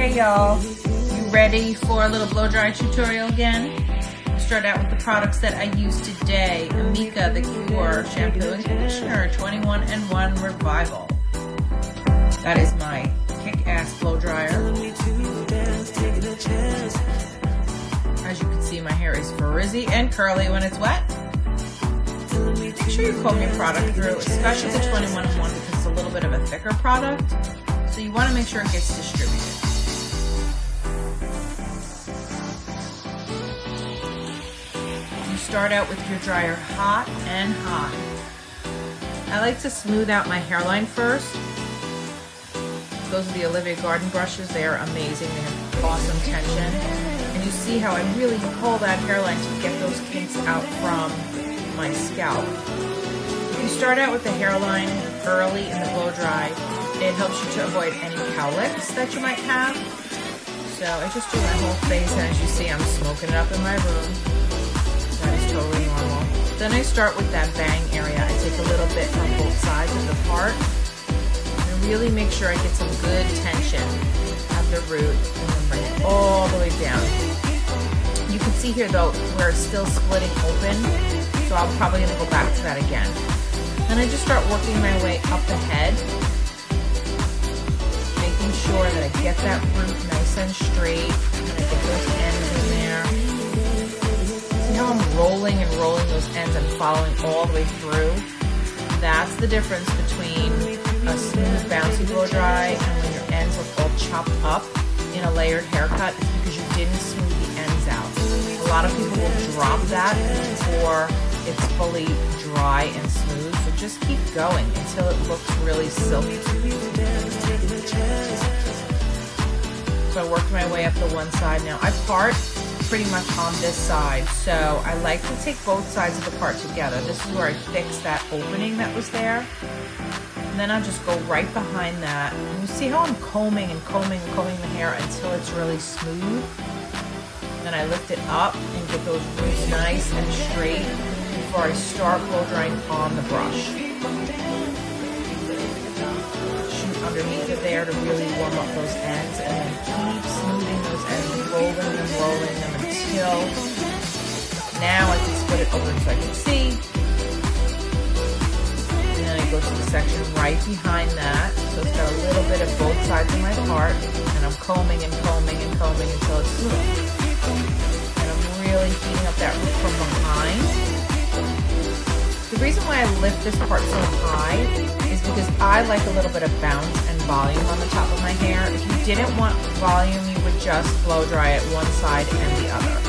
Hey y'all, you ready for a little blow dry tutorial again? Start out with the products that I use today. Amika, the Cure Shampoo and Conditioner 21-in-1 Revival. That is my kick-ass blow dryer. As you can see, my hair is frizzy and curly when it's wet. Make sure you comb your product through, especially the 21-in-1 because it's a little bit of a thicker product. So you want to make sure it gets distributed. You start out with your dryer hot and hot. I like to smooth out my hairline first. Those are the Olivia Garden brushes. They are amazing. They have awesome tension. And you see how I really pull that hairline to get those kinks out from my scalp. If you start out with the hairline early in the blow dry, it helps you to avoid any cowlicks that you might have. So I just do my whole face, and as you see, I'm smoking it up in my room. That is totally normal. Then I start with that bang area. I take a little bit from both sides of the part and really make sure I get some good tension at the root and then bring it all the way down. You can see here though where it's still splitting open, so I'm probably going to go back to that again. Then I just start working my way up the head, making sure that I get that root nice and straight, and I get those ends in there. See how I'm rolling and rolling those ends and following all the way through? That's the difference between a smooth, bouncy blow dry and when your ends look all chopped up in a layered haircut. It's because you didn't smooth the ends out. A lot of people will drop that before it's fully dry and smooth, so just keep going until it looks really silky. So I worked my way up to one side. Now I part pretty much on this side, so I like to take both sides of the part together. This is where I fix that opening that was there. And then I'll just go right behind that. And you see how I'm combing and combing and combing the hair until it's really smooth. Then I lift it up and get those roots nice and straight before I start blow drying on the brush. Shoot underneath it there to really warm up those ends, and then keep smoothing those ends, rolling them until now I can split it open so I can see. And then I go to the section right behind that, so it's got a little bit of both sides of my part, and I'm combing and combing and combing until it's smooth. And I'm really heating up that root from behind. The reason why I lift this part so high is because I like a little bit of bounce and volume on the top of my hair. If you didn't want volume, you would just blow dry it one side and the other.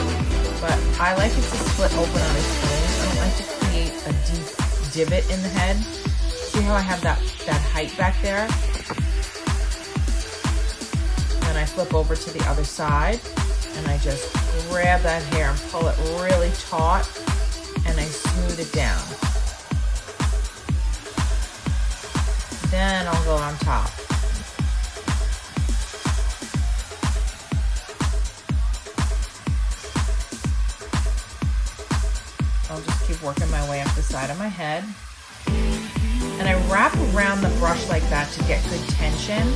But I like it to split open on its own. I don't like to create a deep divot in the head. See how I have that height back there? Then I flip over to the other side and I just grab that hair and pull it really taut and I smooth it down. Then I'll go on top. I'll just keep working my way up the side of my head. And I wrap around the brush like that to get good tension.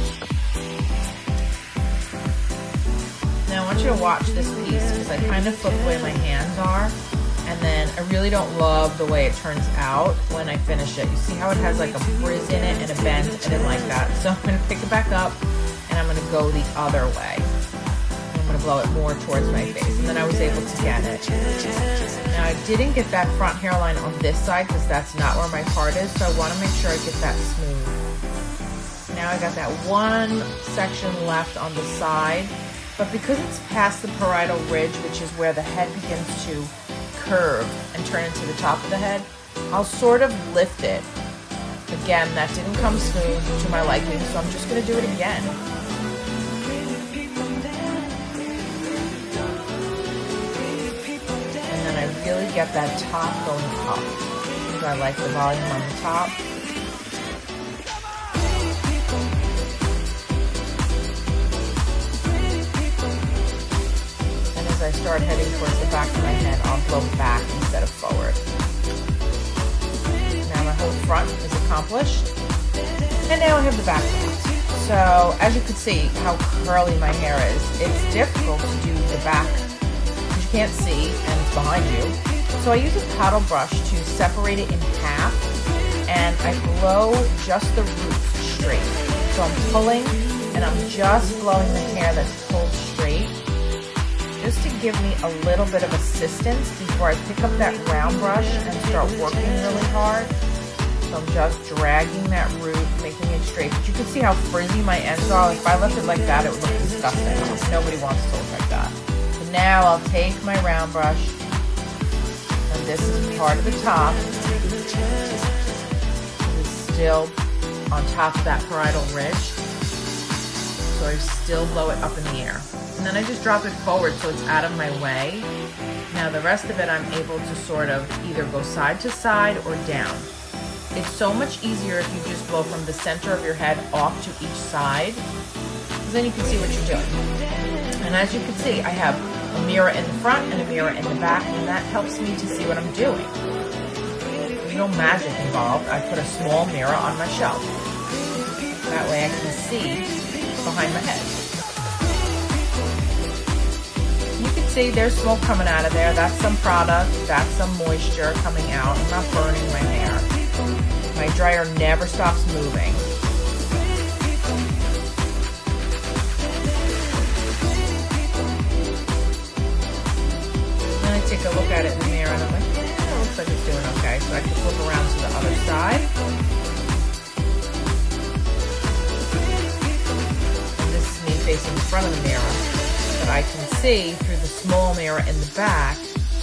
Now I want you to watch this piece because I kind of flip the way my hands are. And then I really don't love the way it turns out when I finish it. You see how it has like a frizz in it and a bend? I didn't like that. So I'm gonna pick it back up and I'm gonna go the other way. I'm gonna blow it more towards my face. And then I was able to get it. Now I didn't get that front hairline on this side because that's not where my part is. So I wanna make sure I get that smooth. Now I got that one section left on the side. But because it's past the parietal ridge, which is where the head begins to curve and turn into the top of the head, I'll sort of lift it. Again, that didn't come smooth to my liking, so I'm just going to do it again. And then I really get that top going up because I like the volume on the top. As I start heading towards the back of my head, I'll blow back instead of forward. Now my whole front is accomplished, and now I have the back left. So as you can see how curly my hair is, it's difficult to do the back because you can't see and it's behind you. So I use a paddle brush to separate it in half, and I blow just the roots straight. So I'm pulling and I'm just blowing the hair that's pulled straight, just to give me a little bit of assistance before I pick up that round brush and start working really hard. So I'm just dragging that root, making it straight. But you can see how frizzy my ends are. If I left it like that, it would look disgusting. Nobody wants to look like that. So now I'll take my round brush, and this is part of the top. It's still on top of that parietal ridge. So I still blow it up in the air. And then I just drop it forward so it's out of my way. Now the rest of it I'm able to sort of either go side to side or down. It's so much easier if you just blow from the center of your head off to each side, because then you can see what you're doing. And as you can see, I have a mirror in the front and a mirror in the back, and that helps me to see what I'm doing. There's no magic involved. I put a small mirror on my shelf. That way I can see behind my head. You can see there's smoke coming out of there. That's some product. That's some moisture coming out. I'm not burning my hair. My dryer never stops moving. Then I take a look at it in the mirror and I'm like, yeah, it looks like it's doing okay. So I can flip around to the other side. And this is me facing the front of the mirror, but I can see through the small mirror in the back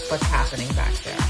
what's happening back there.